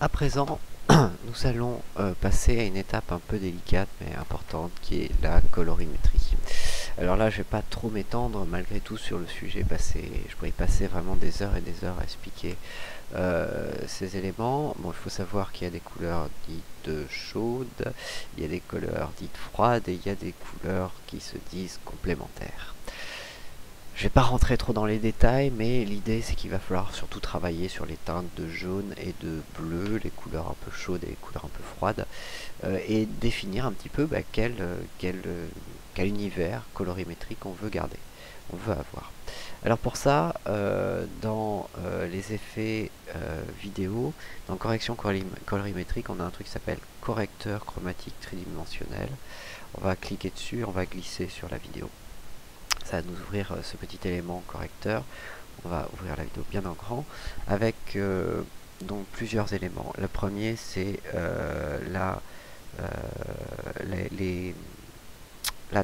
À présent, nous allons passer à une étape un peu délicate mais importante qui est la colorimétrie. Alors là, je vais pas trop m'étendre malgré tout sur le sujet. Je pourrais y passer vraiment des heures et des heures à expliquer ces éléments. Bon, il faut savoir qu'il y a des couleurs dites chaudes, il y a des couleurs dites froides et il y a des couleurs qui se disent complémentaires. Je vais pas rentrer trop dans les détails, mais l'idée c'est qu'il va falloir surtout travailler sur les teintes de jaune et de bleu, les couleurs un peu chaudes et les couleurs un peu froides, et définir un petit peu quel univers colorimétrique on veut garder, on veut avoir. Alors pour ça, dans les effets vidéo, dans correction colorimétrique, on a un truc qui s'appelle correcteur chromatique tridimensionnel. On va cliquer dessus, on va glisser sur la vidéo. Ça va nous ouvrir ce petit élément correcteur. On va ouvrir la vidéo bien en grand avec donc plusieurs éléments. Le premier c'est la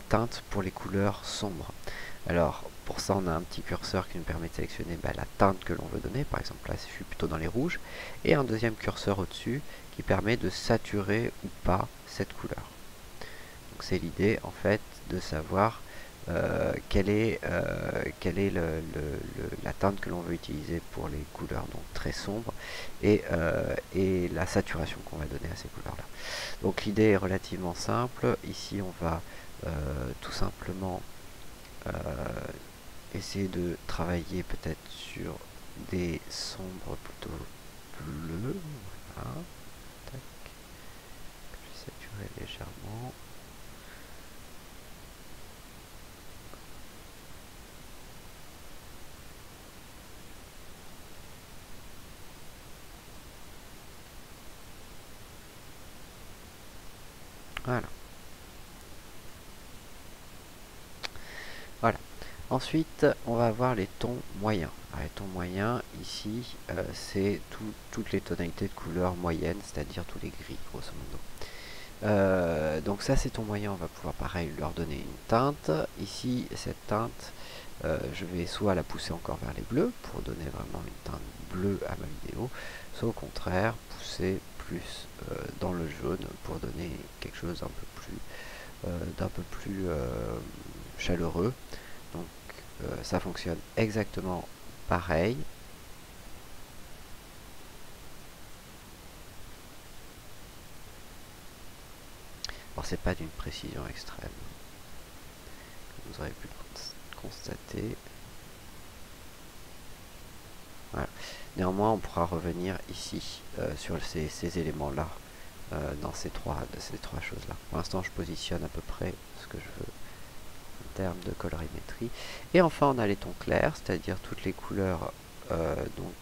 teinte pour les couleurs sombres. Alors pour ça on a un petit curseur qui nous permet de sélectionner la teinte que l'on veut donner. Par exemple là je suis plutôt dans les rouges. Et un deuxième curseur au-dessus qui permet de saturer ou pas cette couleur. Donc c'est l'idée en fait de savoir quelle est la teinte que l'on veut utiliser pour les couleurs donc très sombres et la saturation qu'on va donner à ces couleurs là. Donc l'idée est relativement simple. Ici on va tout simplement essayer de travailler peut-être sur des sombres plutôt bleus. Voilà. Tac. Je vais saturer légèrement. Voilà. Voilà. Ensuite, on va avoir les tons moyens. Alors, les tons moyens, ici, c'est toutes les tonalités de couleur moyennes, c'est-à-dire tous les gris, grosso modo. Donc ça, c'est ton moyen, on va pouvoir, pareil, leur donner une teinte. Ici, cette teinte, je vais soit la pousser encore vers les bleus, pour donner vraiment une teinte bleue à ma vidéo, soit au contraire, pousser plus dans le jaune, pour donner quelque chose d'un peu plus chaleureux. Donc ça fonctionne exactement pareil. Alors c'est pas d'une précision extrême, vous aurez pu constater. Voilà. Néanmoins on pourra revenir ici sur ces éléments là, dans ces trois choses là. Pour l'instant je positionne à peu près ce que je veux en termes de colorimétrie. Et enfin on a les tons clairs, c'est-à-dire toutes les couleurs donc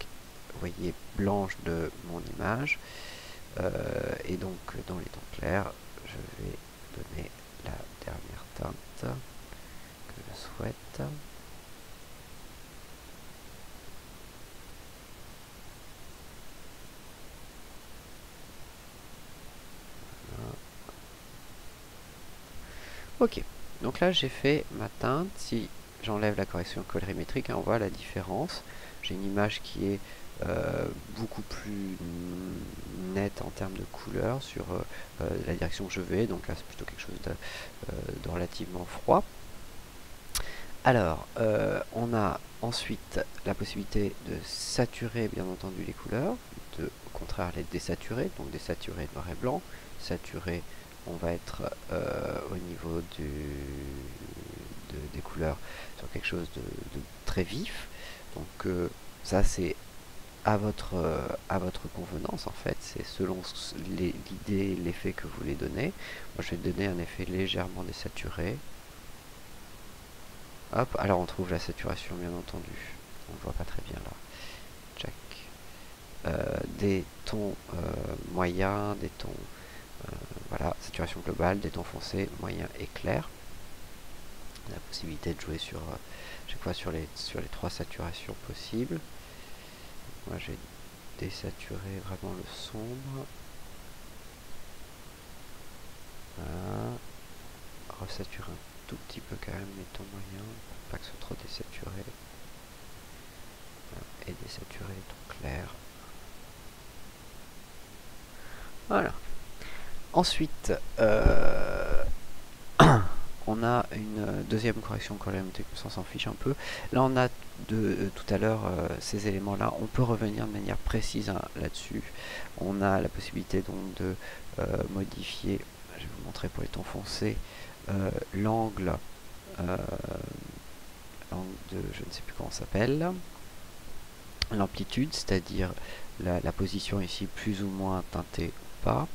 vous voyez blanches de mon image. Et donc dans les tons clairs je vais donner la dernière teinte que je souhaite. Voilà. Ok, donc là j'ai fait ma teinte. Si j'enlève la correction colorimétrique, on voit la différence. J'ai une image qui est beaucoup plus nette en termes de couleur sur la direction que je vais. Donc là c'est plutôt quelque chose de relativement froid. Alors, on a ensuite la possibilité de saturer bien entendu les couleurs, au contraire les désaturer, donc désaturer noir et blanc, saturer on va être au niveau des couleurs sur quelque chose de très vif. Donc ça c'est à votre convenance en fait, c'est selon l'idée, l'effet que vous voulez donner. Moi je vais donner un effet légèrement désaturé. Hop, alors on trouve la saturation bien entendu. On ne voit pas très bien là. Check. Des tons moyens, des tons voilà, saturation globale, des tons foncés, moyens et clairs. La possibilité de jouer sur chaque fois sur les trois saturations possibles. Moi j'ai désaturé vraiment le sombre. Voilà. Resaturer un tout petit peu quand même les tons moyens, pour pas que ce soit trop désaturé. Voilà. Et désaturer les tons clairs. Voilà. Ensuite, on a une deuxième correction colorimétrique, on s'en fiche un peu. Là, on a tout à l'heure ces éléments-là. On peut revenir de manière précise là-dessus. On a la possibilité donc de modifier, je vais vous montrer pour les tons foncés, l'angle de, je ne sais plus comment ça s'appelle, l'amplitude, c'est-à-dire la position ici plus ou moins teintée ou pas.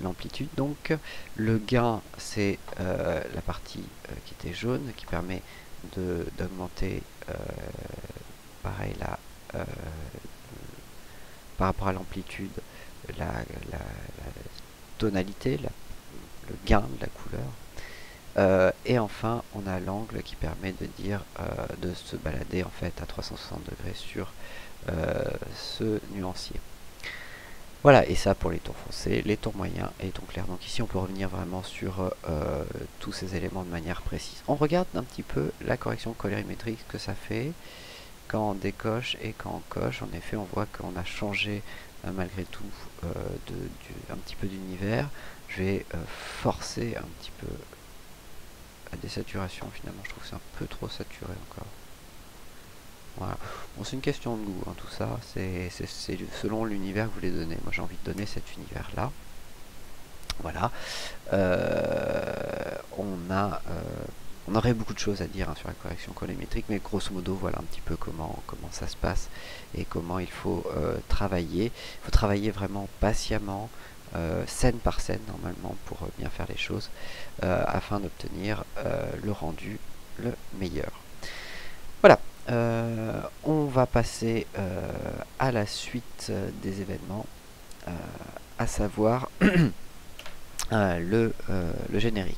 L'amplitude donc, le gain c'est la partie qui était jaune qui permet d'augmenter pareil là par rapport à l'amplitude la tonalité, le gain de la couleur. Et enfin on a l'angle qui permet de dire de se balader en fait à 360 degrés sur ce nuancier. Voilà, et ça pour les tons foncés, les tons moyens et les tons clairs. Donc ici on peut revenir vraiment sur tous ces éléments de manière précise. On regarde un petit peu la correction colorimétrique, ce que ça fait quand on décoche et quand on coche. En effet, on voit qu'on a changé malgré tout un petit peu d'univers. Je vais forcer un petit peu la désaturation, finalement je trouve que c'est un peu trop saturé encore. Voilà. Bon, c'est une question de goût, hein, tout ça, c'est selon l'univers que vous voulez donner. Moi j'ai envie de donner cet univers-là. Voilà. On aurait beaucoup de choses à dire hein, sur la correction colorimétrique, mais grosso modo, voilà un petit peu comment ça se passe et comment il faut travailler. Il faut travailler vraiment patiemment, scène par scène normalement, pour bien faire les choses, afin d'obtenir le rendu le meilleur. Voilà. On va passer à la suite des événements, à savoir le générique.